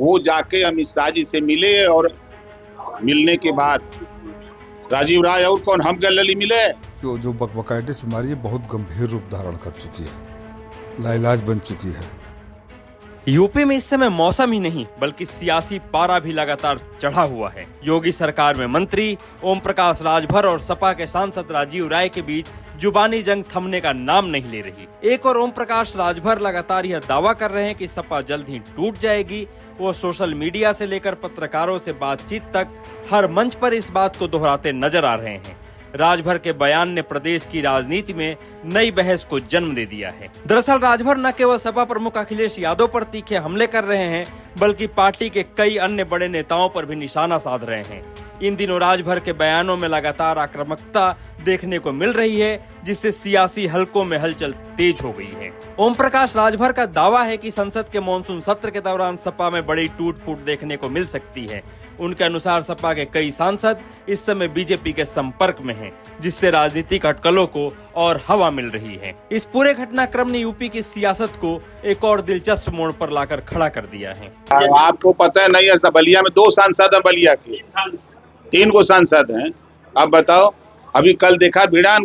वो जाके अमित शाह जी से मिले और मिलने के बाद राजीव राय और कौन हम गैलली मिले। जो बकबकाइटिस बीमारी है बहुत गंभीर रूप धारण कर चुकी है, लाइलाज बन चुकी है। यूपी में इस समय मौसम ही नहीं बल्कि सियासी पारा भी लगातार चढ़ा हुआ है। योगी सरकार में मंत्री ओम प्रकाश राजभर और सपा के सांसद राजीव राय के बीच जुबानी जंग थमने का नाम नहीं ले रही। एक और ओम प्रकाश राजभर लगातार यह दावा कर रहे हैं कि सपा जल्द ही टूट जाएगी। वो सोशल मीडिया से लेकर पत्रकारों से बातचीत तक हर मंच पर इस बात को दोहराते नजर आ रहे हैं। राजभर के बयान ने प्रदेश की राजनीति में नई बहस को जन्म दे दिया है। दरअसल राजभर न केवल सपा प्रमुख अखिलेश यादव पर तीखे हमले कर रहे हैं बल्कि पार्टी के कई अन्य बड़े नेताओं पर भी निशाना साध रहे हैं। इन दिनों राजभर के बयानों में लगातार आक्रामकता देखने को मिल रही है, जिससे सियासी हलकों में हलचल तेज हो गई है। ओम प्रकाश राजभर का दावा है कि संसद के मानसून सत्र के दौरान सपा में बड़ी टूट फूट देखने को मिल सकती है। उनके अनुसार सपा के कई सांसद इस समय बीजेपी के संपर्क में हैं, जिससे राजनीतिक अटकलों को और हवा मिल रही है। इस पूरे घटनाक्रम ने यूपी की सियासत को एक और दिलचस्प मोड़ पर लाकर खड़ा कर दिया है। आपको पता है नहीं है, बलिया में 2 सांसद हैं, बलिया के 3 को सांसद हैं। अब बताओ, अभी कल देखा भिड़ान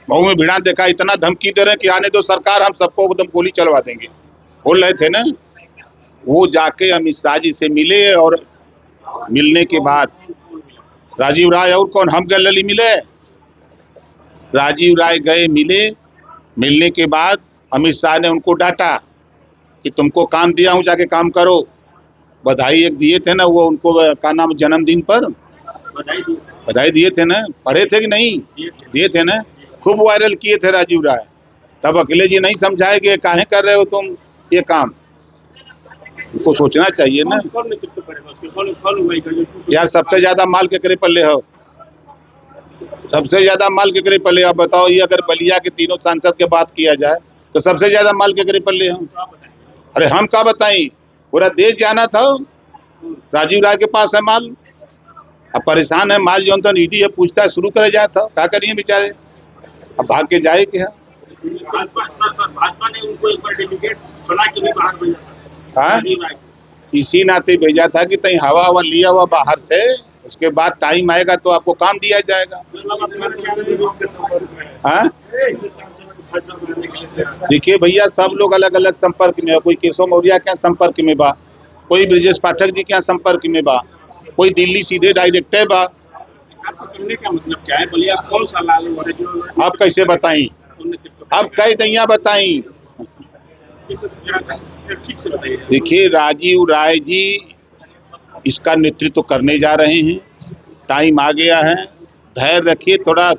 मऊ में भिड़ान देखा, इतना धमकी दे रहे हैं कि आने दो सरकार, हम सबको एकदम गोली चलवा देंगे, बोल रहे थे ना। वो जाके अमित शाह जी से मिले और मिलने के बाद राजीव राय और कौन हम गैलली मिले। राजीव राय गए, मिलने के बाद अमित शाह ने उनको डांटा कि तुमको काम दिया हूं, जाके काम करो। बधाई एक दिए थे ना, वो उनको का नाम जन्मदिन पर बधाई दिए थे ना, पढ़े थे कि नहीं दिए थे ना, खूब वायरल किए थे राजीव राय। तब अखिलेश जी नहीं समझाए कि काहे कर रहे हो तुम ये काम, उनको सोचना चाहिए ना यार। सबसे ज्यादा माल केकरे पल्ले हो, सबसे ज्यादा माल केकरे पल्ले। अब बताओ, ये अगर बलिया के तीनों सांसद के बात किया जाए तो सबसे ज्यादा माल केकरे पल्ले हो। अरे हम क्या बताएं, पूरा देश जाना था राजीव राय के पास है माल। अब परेशान है माल जो तो ईडी है पूछता है, शुरू करे जाए था, क्या करिए बेचारे, अब भाग के जाए क्या। भाजपा ने उनको एक बार डेलीगेट बना के भी बाहर भेजा था। इसी नाते भेजा था कि तई हवा लिया हुआ बाहर से, उसके बाद टाइम आएगा तो आपको काम दिया जाएगा। देखिए भैया, सब लोग अलग अलग संपर्क में है। कोई केशव मौर्य क्या संपर्क में बा, कोई ब्रजेश पाठक जी क्या संपर्क में बा, कोई दिल्ली सीधे डायरेक्टर बा। करने का मतलब क्या है? बोलिए आप कौन सा लाल हो रहे? आप कैसे बताई, अब कई दैया बताई। देखिए राजीव राय जी इसका नेतृत्व करने जा रहे हैं, टाइम आ गया है, धैर्य रखिए थोड़ा,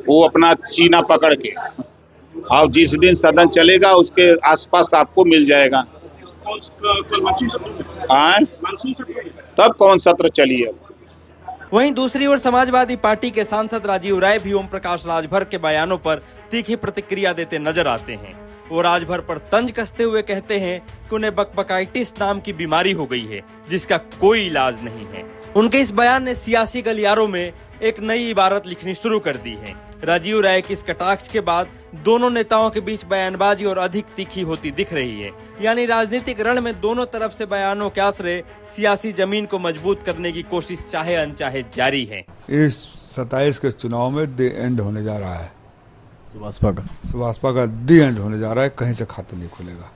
वो अपना सीना पकड़ के, और जिस दिन सदन चलेगा उसके आसपास आपको मिल जाएगा। तब कौन सत्र चलिए। वहीं दूसरी ओर समाजवादी पार्टी के सांसद राजीव राय भी ओम प्रकाश राजभर के बयानों पर तीखी प्रतिक्रिया देते नजर आते हैं। वो राजभर पर तंज कसते हुए कहते हैं कि उन्हें बकबकाइटिस नाम की बीमारी हो गई है, जिसका कोई इलाज नहीं है। उनके इस बयान ने सियासी गलियारों में एक नई इबारत लिखनी शुरू कर दी है। राजीव राय की इस कटाक्ष के बाद दोनों नेताओं के बीच बयानबाजी और अधिक तीखी होती दिख रही है। यानी राजनीतिक रण में दोनों तरफ से बयानों के आश्रय सियासी जमीन को मजबूत करने की कोशिश चाहे अनचाहे जारी है। इस 27 के चुनाव में दी एंड होने जा रहा है, सुभाषपा का दी एंड होने जा रहा है, कहीं से खाता नहीं खुलेगा।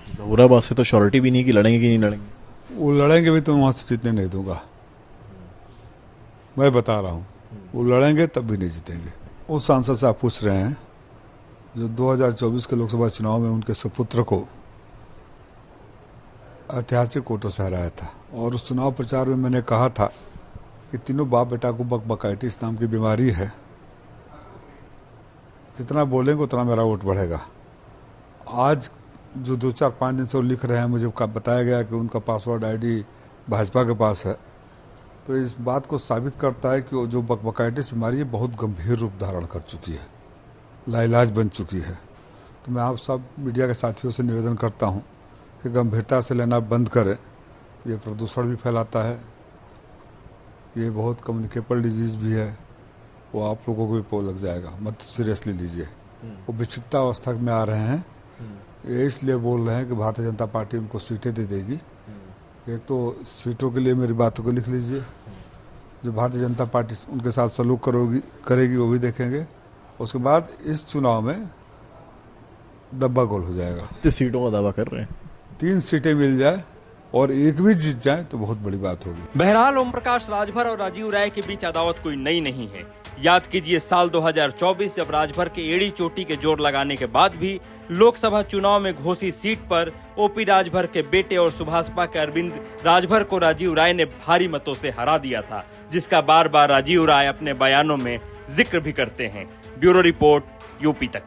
जहूराबाद से तो श्योरिटी भी नहीं कि लड़ेंगे कि नहीं लड़ेंगे। वो लड़ेंगे भी तो वहां से जीतने नहीं दूंगा, मैं बता रहा हूँ। वो लड़ेंगे तब भी नहीं जीतेंगे। उस सांसद से आप पूछ रहे हैं जो 2024 के लोकसभा चुनाव में उनके सुपुत्र को ऐतिहासिक वोटों से हराया था, और उस चुनाव प्रचार में मैंने कहा था कि तीनों बाप बेटा को बकबकाइटिस नाम की बीमारी है, जितना बोलेंगे उतना मेरा वोट बढ़ेगा। आज जो 2-4-5 दिन से वो लिख रहे हैं, मुझे बताया गया कि उनका पासवर्ड आईडी भाजपा के पास है, तो इस बात को साबित करता है कि जो बकबकाइटिस बीमारी है बहुत गंभीर रूप धारण कर चुकी है, लाइलाज बन चुकी है। तो मैं आप सब मीडिया के साथियों से निवेदन करता हूं कि गंभीरता से लेना बंद करें। ये प्रदूषण भी फैलाता है, ये बहुत कम्युनिकेबल डिजीज़ भी है, वो आप लोगों को भी लग जाएगा, मत सीरियसली लीजिए। वो विक्षिप्ता अवस्था में आ रहे हैं, ये इसलिए बोल रहे हैं कि भारतीय जनता पार्टी उनको सीटें दे देगी। एक तो सीटों के लिए मेरी बातों को लिख लीजिए, जो भारतीय जनता पार्टी उनके साथ सलूक करेगी वो भी देखेंगे। उसके बाद इस चुनाव में डब्बा गोल हो जाएगा। कितनी सीटों का दावा कर रहे हैं? 3 सीटें मिल जाए और एक भी जीत जाए तो बहुत बड़ी बात होगी। बहरहाल ओम प्रकाश राजभर और राजीव राय के बीच अदावत कोई नई नहीं है। याद कीजिए साल 2024 जब राजभर के एड़ी चोटी के जोर लगाने के बाद भी लोकसभा चुनाव में घोसी सीट पर ओपी राजभर के बेटे और सुभाषपा के अरविंद राजभर को राजीव राय ने भारी मतों से हरा दिया था, जिसका बार बार राजीव राय अपने बयानों में जिक्र भी करते हैं। ब्यूरो रिपोर्ट, यूपी तक।